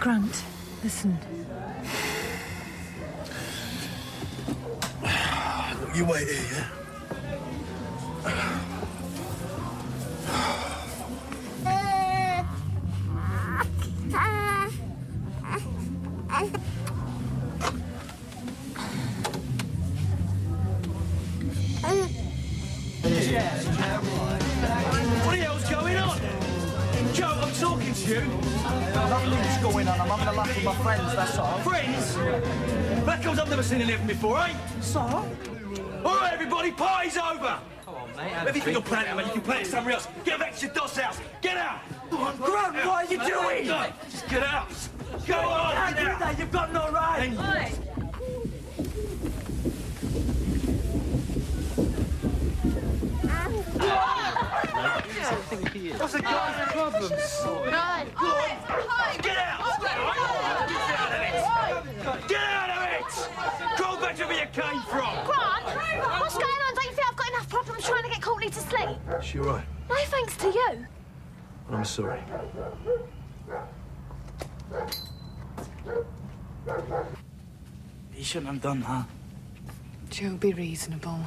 Grant, listen. You wait here, yeah? What the hell's going on? Joe, I'm talking to you. Nothing's going on. I'm having a laugh with my friends, that's all. Friends? That comes I've never seen anything before, eh? So? All right, everybody, party's over. Come on, mate. Everything you'll plan it, mate, you can plan it somewhere else. Get back to your DOS house. Get out. Grant, what are you doing? Just get out. Go on, get out. You've got no right. What's the guy's problem? Get out! Get out of it! Crawl back to where you came from! Grant, what's going on? Don't you think I've got enough problems trying to get Courtney to sleep? Is she all right? No thanks to you. I'm sorry. You shouldn't have done that. Joe, be reasonable.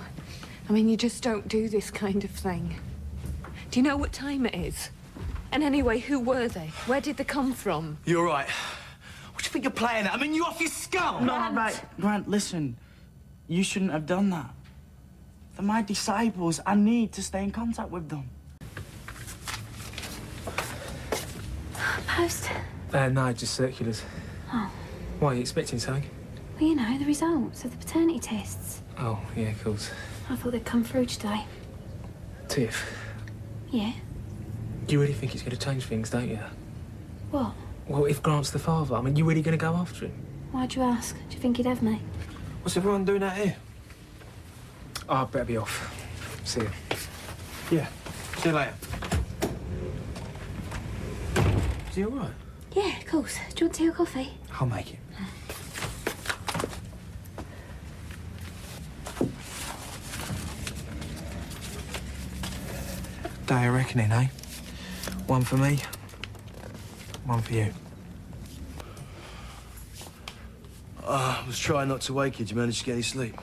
I mean, you just don't do this kind of thing. Do you know what time it is? And anyway, who were they? Where did they come from? You're right. What do you think you're playing at? I mean, you off your skull? No, right. Grant, listen. You shouldn't have done that. They're my disciples. I need to stay in contact with them. Post. No, just circulars. Oh. Why, are you expecting something? Well, you know, the results of the paternity tests. Oh, yeah, of course. I thought they'd come through today. Tiff, Yeah? you really think it's going to change things, don't you? What? Well, if Grant's the father, I mean, you really going to go after him? Why'd you ask? Do you think he'd have me? What's everyone doing out here? Oh, I better be off. See you. Yeah. See you later. Is he all right? Yeah, of course. Do you want tea or coffee? I'll make it. Day of reckoning, eh? One for me, one for you. I was trying not to wake you. Did you manage to get any sleep?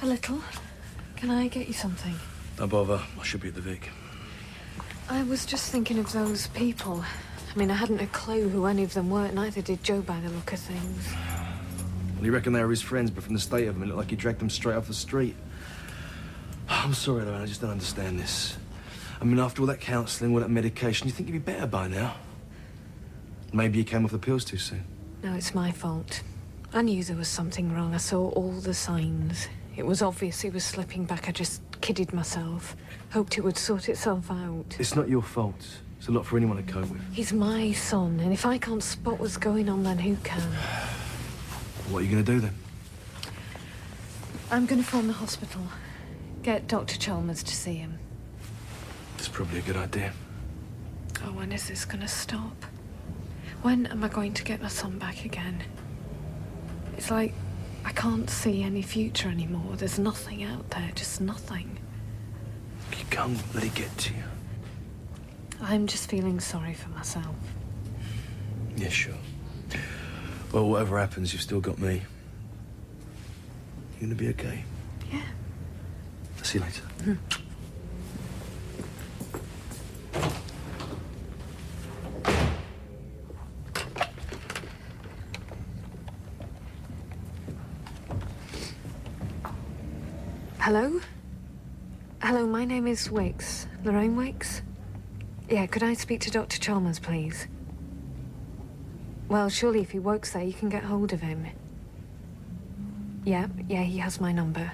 A little. Can I get you something? Don't bother. I should be at the Vic. I was just thinking of those people. I mean, I hadn't a clue who any of them were, neither did Joe by the look of things. Well, you reckon they were his friends, but from the state of them, it looked like he dragged them straight off the street. I'm sorry, Lorraine, I just don't understand this. I mean, after all that counselling, all that medication, you think you'd be better by now. Maybe you came off the pills too soon. No, it's my fault. I knew there was something wrong. I saw all the signs. It was obvious he was slipping back. I just kidded myself. Hoped it would sort itself out. It's not your fault. It's a lot for anyone to cope with. He's my son, and if I can't spot what's going on, then who can? What are you going to do then? I'm going to phone the hospital. Get Dr. Chalmers to see him. It's probably a good idea. Oh, when is this going to stop? When am I going to get my son back again? It's like I can't see any future anymore. There's nothing out there, just nothing. You can't let it get to you. I'm just feeling sorry for myself. Yeah, sure. Well, whatever happens, you've still got me. You gonna be okay? Yeah. I'll see you later. Mm. Hello? Hello, my name is Wicks. Lorraine Wicks? Yeah, could I speak to Dr. Chalmers, please? Well, surely if he works there, you can get hold of him. Yeah, he has my number.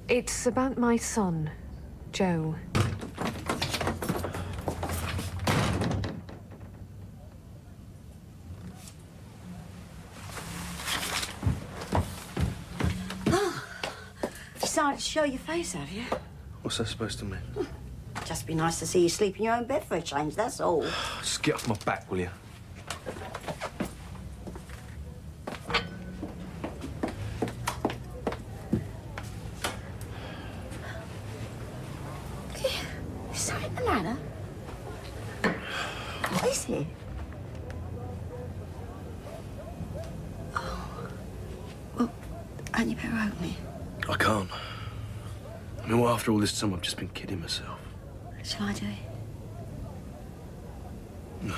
It's about my son, Joe. Decided to show your face, have you? What's that supposed to mean? Just be nice to see you sleep in your own bed for a change, that's all. Just get off my back, will you? Is that a ladder? Is is it? Oh. Well, hadn't you better open it? I can't. I mean, well, after all this time, I've just been kidding myself. Shall I do it? No.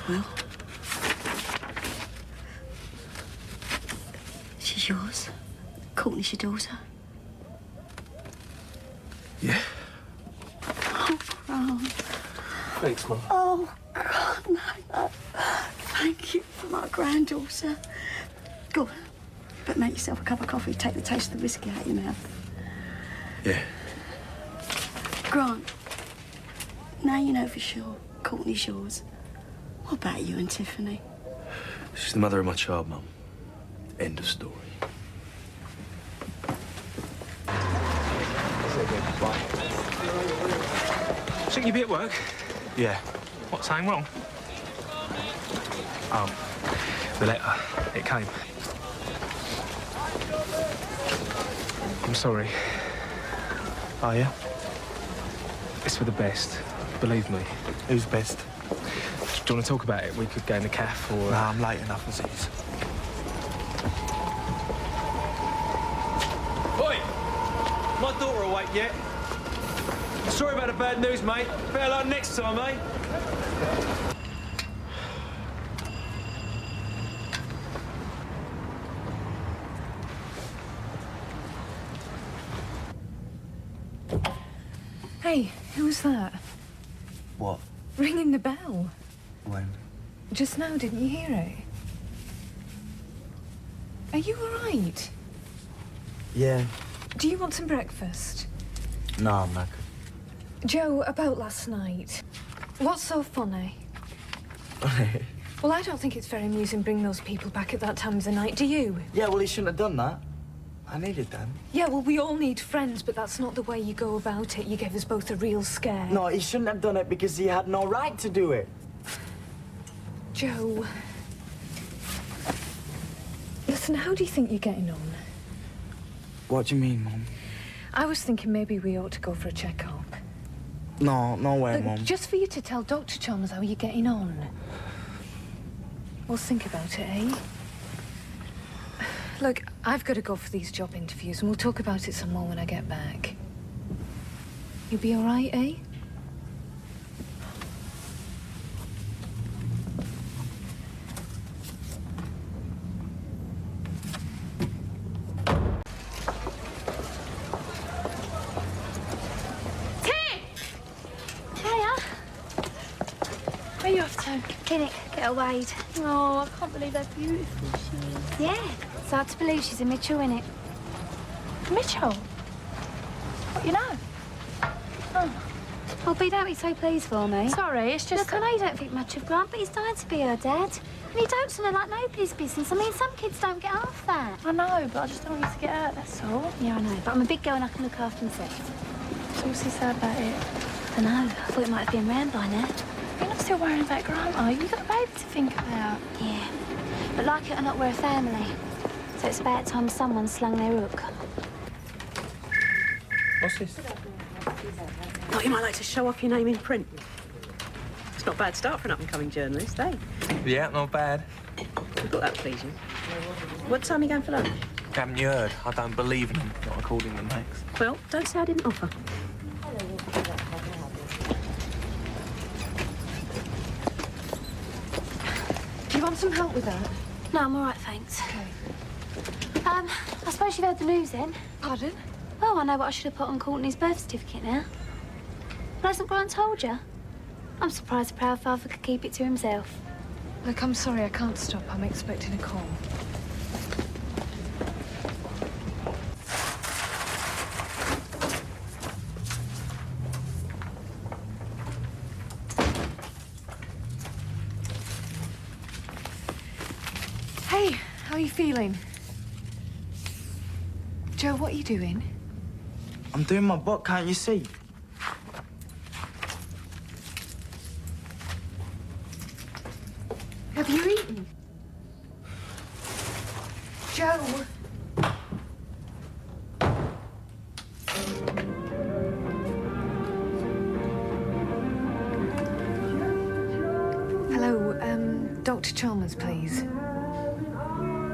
Well, she's yours. Courtney's your daughter. Yeah. Oh, Grant. Thanks, Mum. Oh, God, no. Thank you for my granddaughter. Go on, but make yourself a cup of coffee. Take the taste of the whiskey out of your mouth. Yeah. Grant, now you know for sure Courtney's yours. What about you and Tiffany? She's the mother of my child, Mum. End of story. Shouldn't you be at work? Yeah. What's something wrong? Oh, the letter. It came. I'm sorry. Oh, yeah? It's for the best. Believe me. Who's best? Do you want to talk about it? We could go in the cafe or... Nah, I'm late enough as it is. Oi! My daughter awake yet? Sorry about the bad news, mate. Better luck next time, eh? Hey, who was that? What? Ringing the bell. When? Just now, didn't you hear it? Are you all right? Yeah. Do you want some breakfast? No, I'm not. Joe, about last night. What's so funny? Well, I don't think it's very amusing bringing those people back at that time of the night, do you? Yeah, well, he shouldn't have done that. I needed them. Yeah, well, we all need friends, but that's not the way you go about it. You gave us both a real scare. No, he shouldn't have done it because he had no right to do it. Joe. Listen, how do you think you're getting on? What do you mean, Mum? I was thinking maybe we ought to go for a checkup. No, no way, Look, Mum. just for you to tell Dr. Chalmers how you're getting on. Well, think about it, eh? Look, I've got to go for these job interviews, and we'll talk about it some more when I get back. You'll be all right, eh? Where are you off to? Clinic, get her weighed. Oh, I can't believe how beautiful she is. Yeah, it's hard to believe she's a Mitchell, innit? Mitchell? What, you know? Oh. Well, B, don't be so pleased for me. Sorry, it's just... Look, I know you don't think much of Grant, but he's dying to be her dad. And he dotes on her like nobody's business. I mean, some kids don't get half that. I know, but I just don't want you to get hurt, that's all. Yeah, I know, but I'm a big girl and I can look after myself. So what's he sad about it? I don't know, I thought it might have been round by now. You're not still worrying about Grant, are you? You've got a baby to think about. Yeah, but like it or not, we're a family. So it's about time someone slung their hook. What's this? Thought you might like to show off your name in print. It's not a bad start for an up-and-coming journalist, eh? Yeah, not bad. I thought that would please you. What time are you going for lunch? Haven't you heard? I don't believe in them, not according to Max. Well, don't say I didn't offer. Do you want some help with that? No, I'm all right, thanks. Okay. I suppose you've heard the news then? Pardon? Oh, I know what I should have put on Courtney's birth certificate now. But hasn't Grant told you? I'm surprised the proud father could keep it to himself. Look, I'm sorry, I can't stop. I'm expecting a call. Hey, how are you feeling? Joe, what are you doing? I'm doing my book, can't you see? Have you eaten? Dr. Chalmers, please.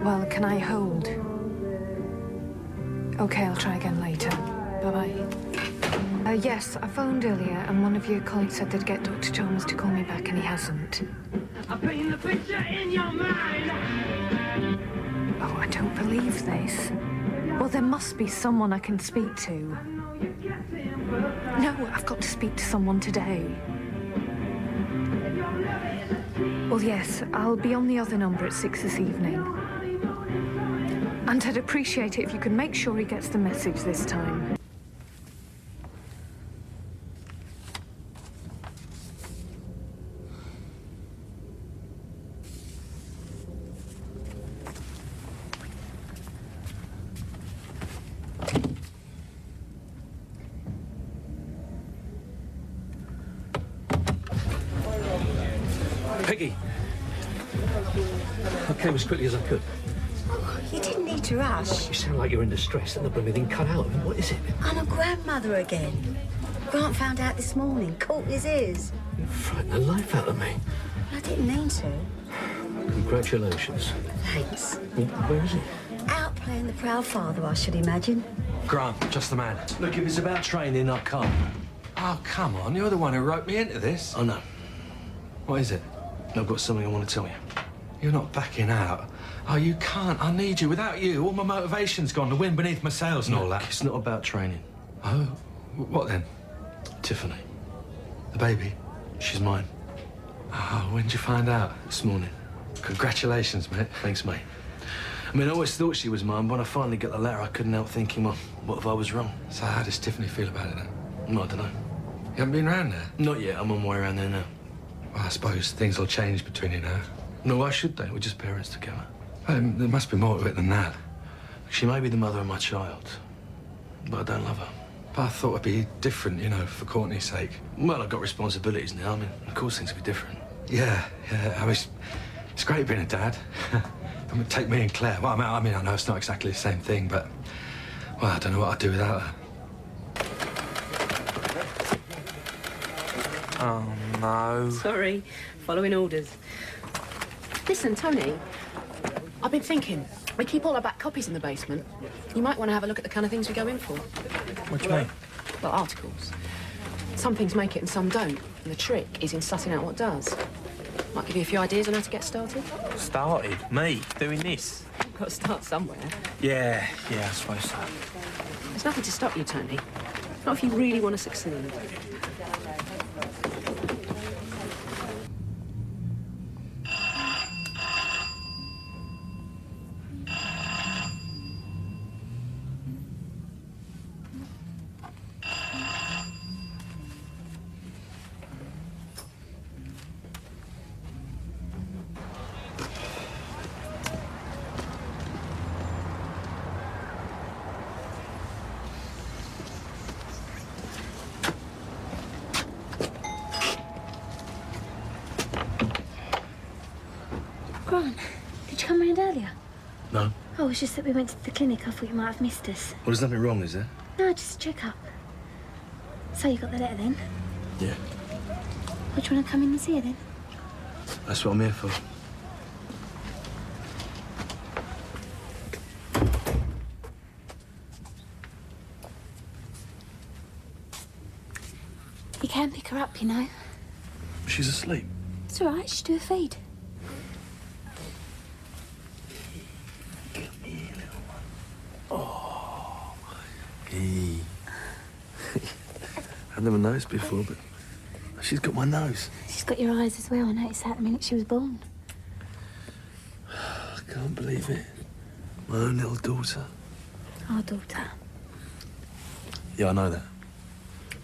Well, can I hold? Okay, I'll try again later. Bye-bye. Yes, I phoned earlier, and one of your colleagues said they'd get Dr. Chalmers to call me back, and he hasn't. I'm painting the picture in your mind. Oh, I don't believe this. Well, there must be someone I can speak to. No, I've got to speak to someone today. Well, yes, I'll be on the other number at 6 this evening. And I'd appreciate it if you could make sure he gets the message this time. Peggy! I came as quickly as I could. Oh, you didn't need to rush. You sound like you're in distress and the blooming thing cut out. What is it? I'm a grandmother again. Grant found out this morning. Courtney's is. You frightened the life out of me. I didn't mean to. Congratulations. Thanks. Where is he? Out playing the proud father, I should imagine. Grant, just the man. Look, if it's about training, I'll come. Oh, come on. You're the one who roped me into this. Oh, no. What is it? I've got something I want to tell you. You're not backing out. Oh, you can't. I need you. Without you, all my motivation's gone. The wind beneath my sails and all that. It's not about training. Oh, what then? Tiffany. The baby? She's mine. Oh, when did you find out? This morning. Congratulations, mate. Thanks, mate. I mean, I always thought she was mine, but when I finally got the letter, I couldn't help thinking, well, what if I was wrong? So how does Tiffany feel about it then? No, I don't know. You haven't been around there? Not yet. I'm on my way around there now. Well, I suppose things will change between you now. No, why should they? We're just parents together. Well, there must be more to it than that. She may be the mother of my child, but I don't love her. But I thought it'd be different, you know, for Courtney's sake. Well, I've got responsibilities now. I mean, of course things will be different. Yeah. I mean, it's great being a dad. I mean, take me and Claire. Well, I mean, I know it's not exactly the same thing, but, well, I don't know what I'd do without her. Oh, no. Sorry, following orders. Listen, Tony, I've been thinking, we keep all our back copies in the basement. You might want to have a look at the kind of things we go in for. What do you mean? Well, articles. Some things make it and some don't. And the trick is in sussing out what does. Might give you a few ideas on how to get started. Started? Me? Doing this? You've got to start somewhere. Yeah, I suppose so. There's nothing to stop you, Tony. Not if you really want to succeed. Grant, did you come round earlier? No? Oh, it's just that we went to the clinic. I thought you might have missed us. Well, there's nothing wrong, is there? No, just a check-up. So you got the letter then? Yeah. Would you want to come in and see her then? That's what I'm here for. You can pick her up, you know. She's asleep. It's all right. Just do a feed. Hey. I've never noticed before, but she's got my nose. She's got your eyes as well. I noticed that the minute she was born. I can't believe it. My own little daughter. Our daughter. Yeah, I know that.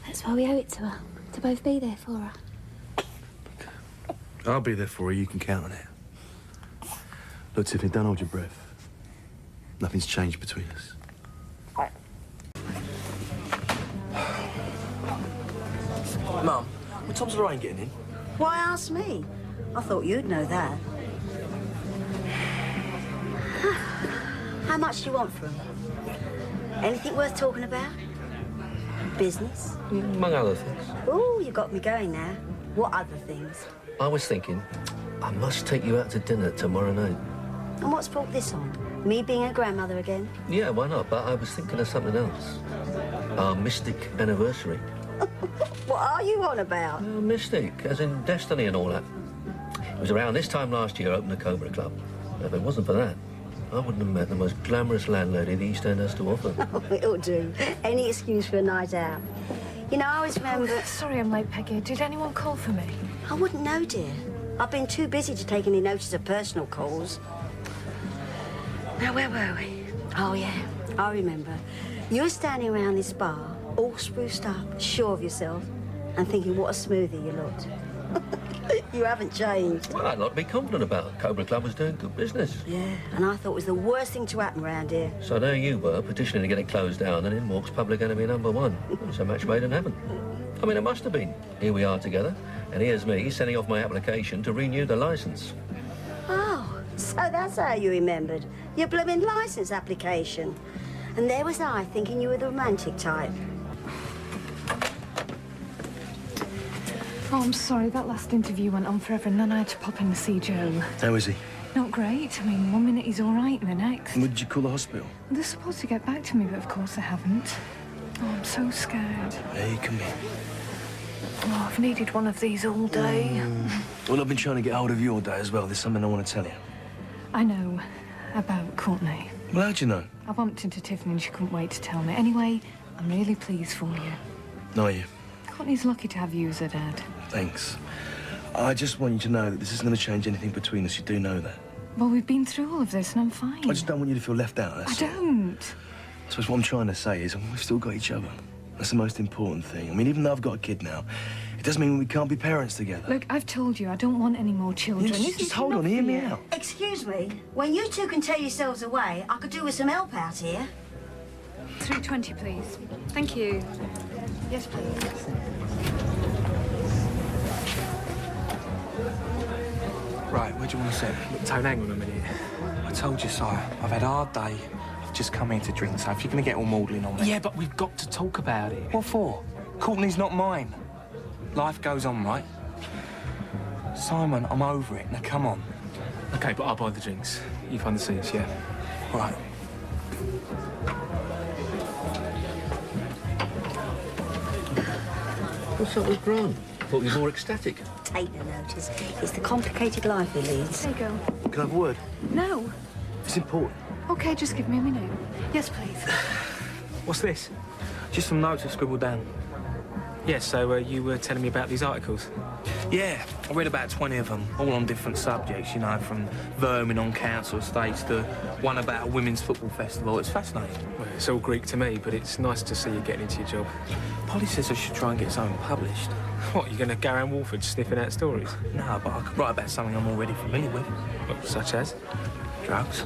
That's why we owe it to her. To both be there for her. I'll be there for her. You can count on it. Look, Tiffany, don't hold your breath. Nothing's changed between us. Mum, what time's Lorraine getting in? Why ask me? I thought you'd know that. How much do you want from her? Anything worth talking about? Business? Among other things. Oh, you got me going now. What other things? I was thinking, I must take you out to dinner tomorrow night. And what's brought this on? Me being a grandmother again? Yeah, why not? But I was thinking of something else. Our mystic anniversary. What are you on about? Mystic, as in destiny and all that. It was around this time last year I opened the Cobra Club. If it wasn't for that, I wouldn't have met the most glamorous landlady the East End has to offer. Oh, it'll do. Any excuse for a night out. You know, I always remember... Oh, sorry I'm late, Peggy. Did anyone call for me? I wouldn't know, dear. I've been too busy to take any notice of personal calls. Now, where were we? Oh, yeah, I remember. You were standing around this bar, all spruced up, sure of yourself, and thinking what a smoothie you looked. You haven't changed. Well, I'd like to be confident about it. Cobra Club was doing good business. Yeah, and I thought it was the worst thing to happen around here. So there you were, petitioning to get it closed down, and in walks public enemy number one. It's a match made in heaven. I mean, it must have been. Here we are together, and here's me sending off my application to renew the licence. Oh, so that's how you remembered. Your blooming licence application. And there was I, thinking you were the romantic type. Oh, I'm sorry. That last interview went on forever, and then I had to pop in to see Joe. How is he? Not great. I mean, one minute he's all right, and the next. When did you call the hospital? They're supposed to get back to me, but of course they haven't. Oh, I'm so scared. Hey, come in. Oh, I've needed one of these all day. Well, I've been trying to get hold of you all day as well. There's something I want to tell you. I know. About Courtney. Well, how'd you know? I bumped into Tiffany and she couldn't wait to tell me. Anyway, I'm really pleased for you. Are you? Courtney's lucky to have you as her dad. Thanks. I just want you to know that this isn't going to change anything between us. You do know that. Well, we've been through all of this and I'm fine. I just don't want you to feel left out, that's I all. don't. I suppose what I'm trying to say is we've still got each other. That's the most important thing. I mean, even though I've got a kid now, it doesn't mean we can't be parents together. Look, I've told you I don't want any more children. Just hold on, hear me out. Excuse me, when you two can tear yourselves away, I could do with some help out here. 320, please. Thank you. Yes, please. Right, where do you want to sit? Look, Tone, hang on a minute. I told you so. I've had a hard day. I've just come here to drink, so if you're going to get all maudlin on me... Yeah, but we've got to talk about it. What for? Courtney's not mine. Life goes on, right? Simon, I'm over it. Now, come on. OK, but I'll buy the drinks. You find the seats, yeah? Right. What's up with Grant? Thought he was more ecstatic. Take no notice. It's the complicated life he leads. There you go. Can I have a word? No. It's important. OK, just give me a minute. Yes, please. What's this? Just some notes I scribbled down. Yeah, so you were telling me about these articles? Yeah, I read about 20 of them, all on different subjects, you know, from vermin on council estates to one about a women's football festival. It's fascinating. Well, it's all Greek to me, but it's nice to see you getting into your job. Polly says I should try and get something published. What, you're going to go around Walford sniffing out stories? No, but I could write about something I'm already familiar with. What, such as? Drugs.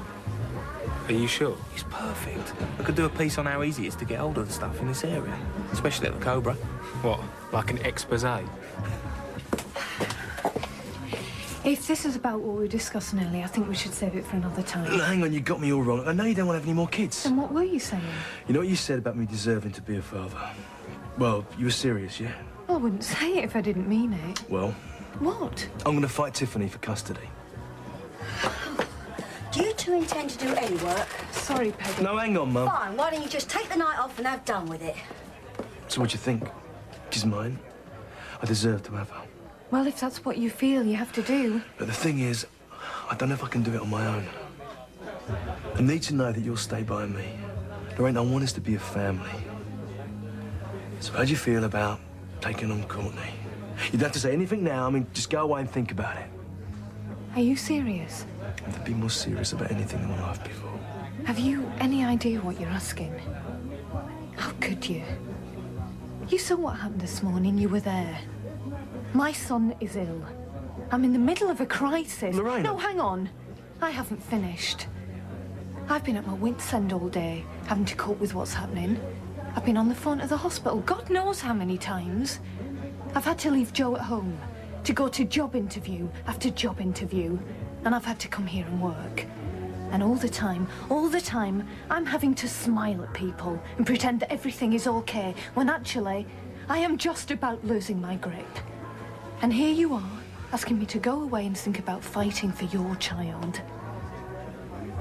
Are you sure? It's perfect. I could do a piece on how easy it is to get hold of the stuff in this area, especially at the Cobra. What, like an exposé? If this is about what we were discussing earlier, I think we should save it for another time. Hang on, you got me all wrong. I know you don't want to have any more kids. Then what were you saying? You know what you said about me deserving to be a father? Well, you were serious, yeah? Well, I wouldn't say it if I didn't mean it. Well, What? I'm going to fight Tiffany for custody. Do you two intend to do any work? Sorry, Peggy. No, hang on, Mum. Fine, why don't you just take the night off and have done with it? So what do you think? She's mine. I deserve to have her. Well, if that's what you feel you have to do. But the thing is, I don't know if I can do it on my own. I need to know that you'll stay by me. Lorraine, I want us to be a family. So how do you feel about taking on Courtney? You don't have to say anything now. I mean, just go away and think about it. Are you serious? I've never been more serious about anything in my life before. Have you any idea what you're asking? How could you? You saw what happened this morning. You were there. My son is ill. I'm in the middle of a crisis. Lorraine. No, hang on. I haven't finished. I've been at my wit's end all day, having to cope with what's happening. I've been on the phone to the hospital God knows how many times. I've had to leave Joe at home, to go to job interview after job interview, and I've had to come here and work. And all the time, I'm having to smile at people and pretend that everything is okay, when actually, I am just about losing my grip. And here you are, asking me to go away and think about fighting for your child.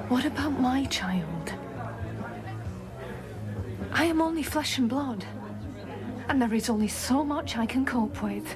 What about my child? I am only flesh and blood, and there is only so much I can cope with.